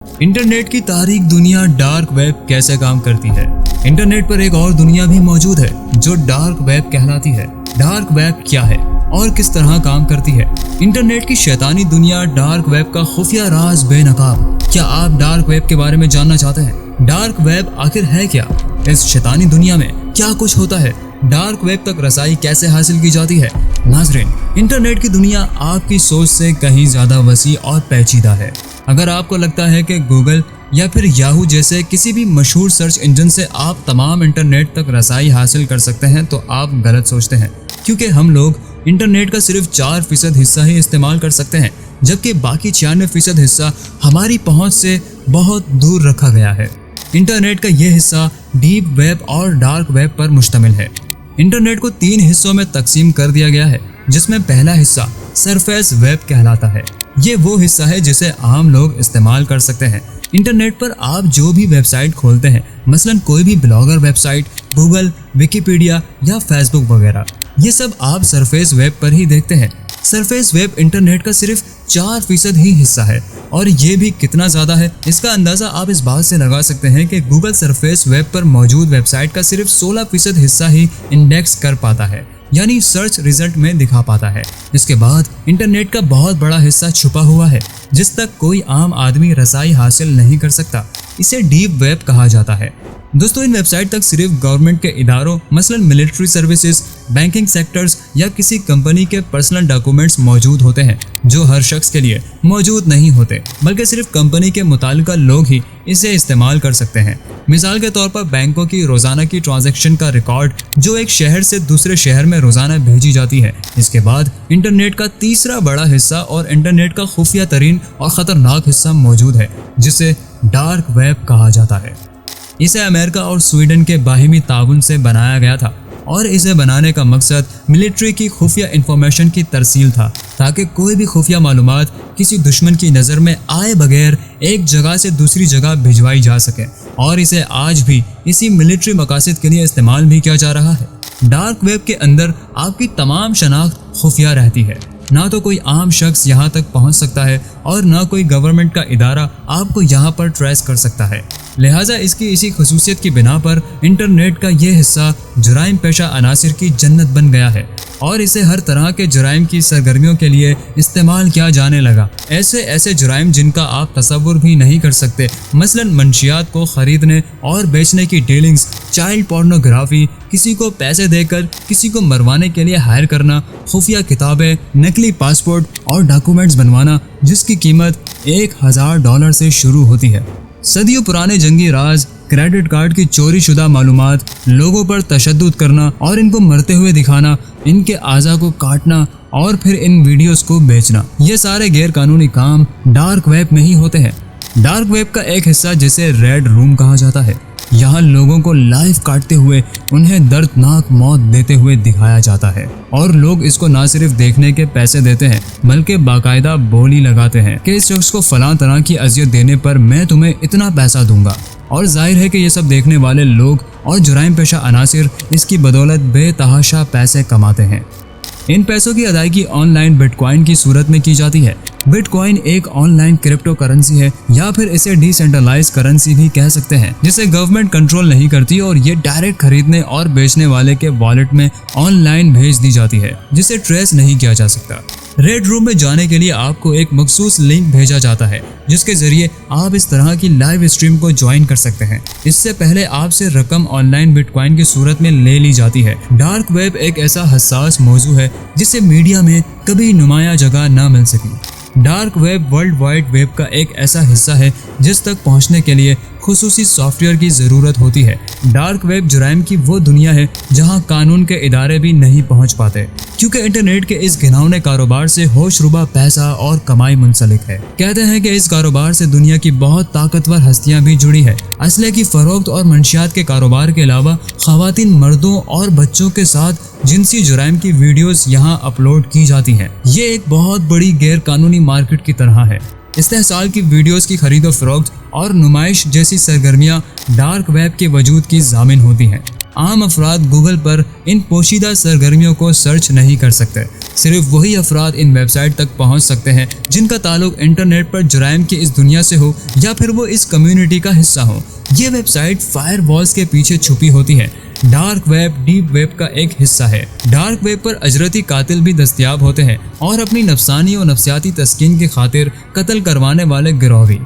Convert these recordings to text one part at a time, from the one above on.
Internet की तारीख दुनिया डार्क वेब कैसे काम करती है। इंटरनेट पर एक और दुनिया भी मौजूद है जो डार्क वेब कहलाती है। डार्क वेब क्या है और किस तरह काम करती है? इंटरनेट की शैतानी दुनिया डार्क वेब का खुफिया राज बेनकाब। क्या आप डार्क वेब के बारे में जानना चाहते हैं? डार्क वेब आखिर है क्या? इस शैतानी दुनिया में क्या कुछ होता है? डार्क वेब तक रसाई कैसे हासिल की जाती है? नाज़रीन, इंटरनेट की दुनिया आपकी सोच से कहीं ज्यादा वसी और पेचीदा है। अगर आपको लगता है कि गूगल या फिर याहू जैसे किसी भी मशहूर सर्च इंजन से आप तमाम इंटरनेट तक रसाई हासिल कर सकते हैं तो आप गलत सोचते हैं, क्योंकि हम लोग इंटरनेट का सिर्फ 4% हिस्सा ही इस्तेमाल कर सकते हैं, जबकि बाकी 96% हिस्सा हमारी पहुंच से बहुत दूर रखा गया है। इंटरनेट का यह हिस्सा डीप वेब और डार्क वेब पर मुश्तमिल है। इंटरनेट को 3 हिस्सों में तकसीम कर दिया गया है, जिसमें पहला हिस्सा सरफेस वेब कहलाता है। ये वो हिस्सा है जिसे आम लोग इस्तेमाल कर सकते हैं। इंटरनेट पर आप जो भी वेबसाइट खोलते हैं, मसलन कोई भी ब्लॉगर वेबसाइट, गूगल, विकिपीडिया या फेसबुक वगैरह, ये सब आप सरफेस वेब पर ही देखते हैं। सरफेस वेब इंटरनेट का सिर्फ 4% ही हिस्सा है, और ये भी कितना ज़्यादा है इसका अंदाज़ा आप इस बात से लगा सकते हैं कि गूगल सरफेस वेब पर मौजूद वेबसाइट का सिर्फ 16% हिस्सा ही इंडेक्स कर पाता है, यानी सर्च रिजल्ट में दिखा पाता है। इसके बाद इंटरनेट का बहुत बड़ा हिस्सा छुपा हुआ है, जिस तक कोई आम आदमी रसाई हासिल नहीं कर सकता। इसे डीप वेब कहा जाता है। दोस्तों, इन वेबसाइट तक सिर्फ गवर्नमेंट के इदारों, मसलन मिलिट्री सर्विसेज, बैंकिंग सेक्टर्स या किसी कंपनी के पर्सनल डॉक्यूमेंट्स मौजूद होते हैं, जो हर शख्स के लिए मौजूद नहीं होते, बल्कि सिर्फ कंपनी के मुताल्लिका लोग ही इसे इस्तेमाल कर सकते हैं। मिसाल के तौर पर बैंकों की रोजाना की ट्रांजैक्शन का रिकॉर्ड जो एक शहर से दूसरे शहर में रोजाना भेजी जाती है। इसके बाद इंटरनेट का तीसरा बड़ा हिस्सा और इंटरनेट का खुफिया तरीन और ख़तरनाक हिस्सा मौजूद है, जिसे डार्क वेब कहा जाता है। इसे अमेरिका और स्वीडन के बाहिमी ताउन से बनाया गया था, और इसे बनाने का मकसद मिलिट्री की खुफिया इंफॉर्मेशन की तरसील था, ताकि कोई भी खुफिया मालूमात किसी दुश्मन की नज़र में आए बगैर एक जगह से दूसरी जगह भिजवाई जा सके, और इसे आज भी इसी मिलिट्री मकासद के लिए इस्तेमाल भी किया जा रहा है। डार्क वेब के अंदर आपकी तमाम शनाख्त खुफिया रहती है। ना तो कोई आम शख्स यहाँ तक पहुँच सकता है और ना कोई गवर्नमेंट का इदारा आपको यहाँ पर ट्रेस कर सकता है। लिहाजा इसकी इसी खसूसियत की बिना पर इंटरनेट का ये हिस्सा जुराइम पेशा अनासिर की जन्नत बन गया है, और इसे हर तरह के जुराइम की सरगर्मियों के लिए इस्तेमाल किया जाने लगा। ऐसे जुराइम जिनका आप तसव्वुर भी नहीं कर सकते, मसलन मंशियात को खरीदने और बेचने की डीलिंग्स, चाइल्ड पोर्नोग्राफी, किसी को पैसे देकर किसी को मरवाने के लिए हायर करना, खुफिया किताबें, नकली पासपोर्ट और डॉक्यूमेंट्स बनवाना जिसकी कीमत $1000 से शुरू होती है। सदियों पुराने जंगी राज, क्रेडिट कार्ड की चोरी शुदा मालूमात, लोगों पर तशद्दुद करना और इनको मरते हुए दिखाना, इनके आज़ा को काटना और फिर इन वीडियोस को बेचना, ये सारे गैर कानूनी काम डार्क वेब में ही होते हैं। डार्क वेब का एक हिस्सा जिसे रेड रूम कहा जाता है, यहाँ लोगों को लाइव काटते हुए उन्हें दर्दनाक मौत देते हुए दिखाया जाता है, और लोग इसको ना सिर्फ देखने के पैसे देते हैं बल्कि बाकायदा बोली लगाते हैं कि इस शख्स को फलां तरह की अजियत देने पर मैं तुम्हें इतना पैसा दूंगा। और जाहिर है कि ये सब देखने वाले लोग और जुराइम पेशा अनासिर इसकी बदौलत बेतहाशा पैसे कमाते हैं। इन पैसों की अदायगी ऑनलाइन बिटकॉइन की सूरत में की जाती है। बिटकॉइन एक ऑनलाइन क्रिप्टो करेंसी है, या फिर इसे डिसेंट्रलाइज करेंसी भी कह सकते हैं, जिसे गवर्नमेंट कंट्रोल नहीं करती, और ये डायरेक्ट खरीदने और बेचने वाले के वॉलेट में ऑनलाइन भेज दी जाती है, जिसे ट्रेस नहीं किया जा सकता। रेड रूम में जाने के लिए आपको एक मखसूस लिंक भेजा जाता है, जिसके जरिए आप इस तरह की लाइव स्ट्रीम को ज्वाइन कर सकते हैं। इससे पहले आपसे रकम ऑनलाइन बिटकॉइन की सूरत में ले ली जाती है। डार्क वेब एक ऐसा हसास मौजू है जिसे मीडिया में कभी नुमाया जगह न मिल सकी। Dark web world wide web का एक ऐसा हिस्सा है जिस तक पहुंचने के लिए खुसूसी सॉफ्टवेयर की ज़रूरत होती है। डार्क वेब जुराइम की वो दुनिया है जहां कानून के इदारे भी नहीं पहुंच पाते, क्योंकि इंटरनेट के इस घिनौने कारोबार से होशरुबा पैसा और कमाई मुंसलिक है। कहते हैं कि इस कारोबार से दुनिया की बहुत ताकतवर हस्तियां भी जुड़ी है। असले की फरोख्त और मंशियात के कारोबार के अलावा ख़वातीन, मर्दों और बच्चों के साथ जिनसी जुराइम की वीडियोस यहां अपलोड की जाती हैं। ये एक बहुत बड़ी गैर कानूनी मार्केट की तरह है। इस्तेहसाल की वीडियोस की खरीदो फरोख्त और नुमाइश जैसी सरगर्मियां डार्क वेब के वजूद की जामिन होती हैं। आम अफराद गूगल पर इन पोशीदा सरगर्मियों को सर्च नहीं कर सकते। सिर्फ वही अफराद इन वेबसाइट तक पहुंच सकते हैं जिनका ताल्लुक इंटरनेट पर जुराइम की इस दुनिया से हो या फिर वो इस कम्युनिटी का हिस्सा हो। ये वेबसाइट फायर वॉल्स के पीछे छुपी होती है। डार्क वेब डीप वेब का एक हिस्सा है। डार्क वेब पर अजरती कातिल भी दस्तयाब होते हैं और अपनी नफसानी और नफसियाती तस्कीन की खातिर कत्ल करवाने वाले गिरोह भी।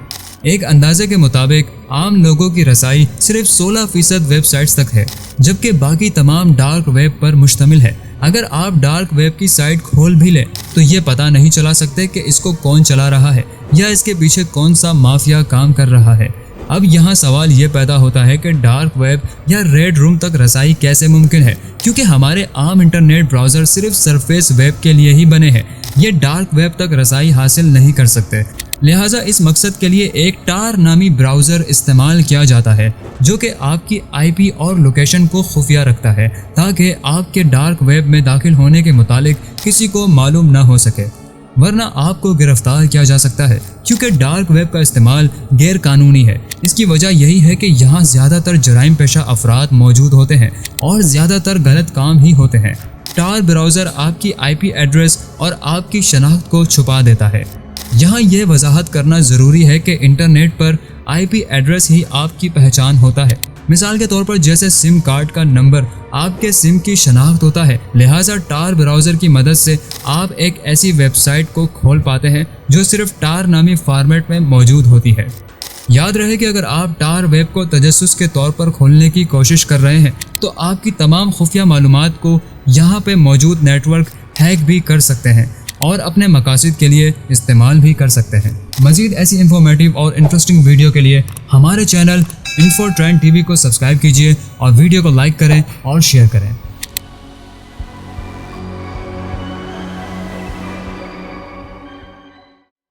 एक अंदाजे के मुताबिक आम लोगों की रसाई सिर्फ 16% वेबसाइट्स तक है, जबकि बाकी तमाम डार्क वेब पर मुश्तमिल है। अगर आप डार्क वेब की साइट खोल भी लें तो ये पता नहीं चला सकते कि इसको कौन चला रहा है या इसके पीछे कौन सा माफिया काम कर रहा है। अब यहाँ सवाल ये पैदा होता है कि डार्क वेब या रेड रूम तक रसाई कैसे मुमकिन है, क्योंकि हमारे आम इंटरनेट ब्राउज़र सिर्फ सरफेस वेब के लिए ही बने हैं। ये डार्क वेब तक रसाई हासिल नहीं कर सकते। लिहाजा इस मकसद के लिए एक टार नामी ब्राउज़र इस्तेमाल किया जाता है जो कि आपकी IP और लोकेशन को खुफिया रखता है, ताकि आपके डार्क वेब में दाखिल होने के मुतालिक किसी को मालूम न हो सके, वरना आपको गिरफ्तार किया जा सकता है। क्योंकि डार्क वेब का इस्तेमाल गैर कानूनी है। इसकी वजह यही है कि यहाँ ज़्यादातर जराइम पेशा अफराद मौजूद होते हैं और ज़्यादातर गलत काम ही होते हैं। टार ब्राउज़र आपकी IP एड्रेस और आपकी शनाख्त को छुपा देता है। यहाँ ये वजाहत करना ज़रूरी है कि इंटरनेट पर IP एड्रेस ही आपकी पहचान होता है। मिसाल के तौर पर जैसे सिम कार्ड का नंबर आपके सिम की शनाख्त होता है, लिहाजा टार ब्राउज़र की मदद से आप एक ऐसी वेबसाइट को खोल पाते हैं जो सिर्फ टार नामी फॉर्मेट में मौजूद होती है। याद रहे कि अगर आप टार वेब को तजस्सुस के तौर पर खोलने की कोशिश कर रहे हैं तो आपकी तमाम खुफिया मालूमात को यहाँ पे मौजूद नेटवर्क हैक भी कर सकते हैं और अपने मकासद के लिए इस्तेमाल भी कर सकते हैं। मज़ीद ऐसी इंफॉर्मेटिव और इंटरेस्टिंग वीडियो के लिए हमारे चैनल इन्फो ट्रेंड TV को सब्सक्राइब कीजिए और वीडियो को लाइक करें और शेयर करें।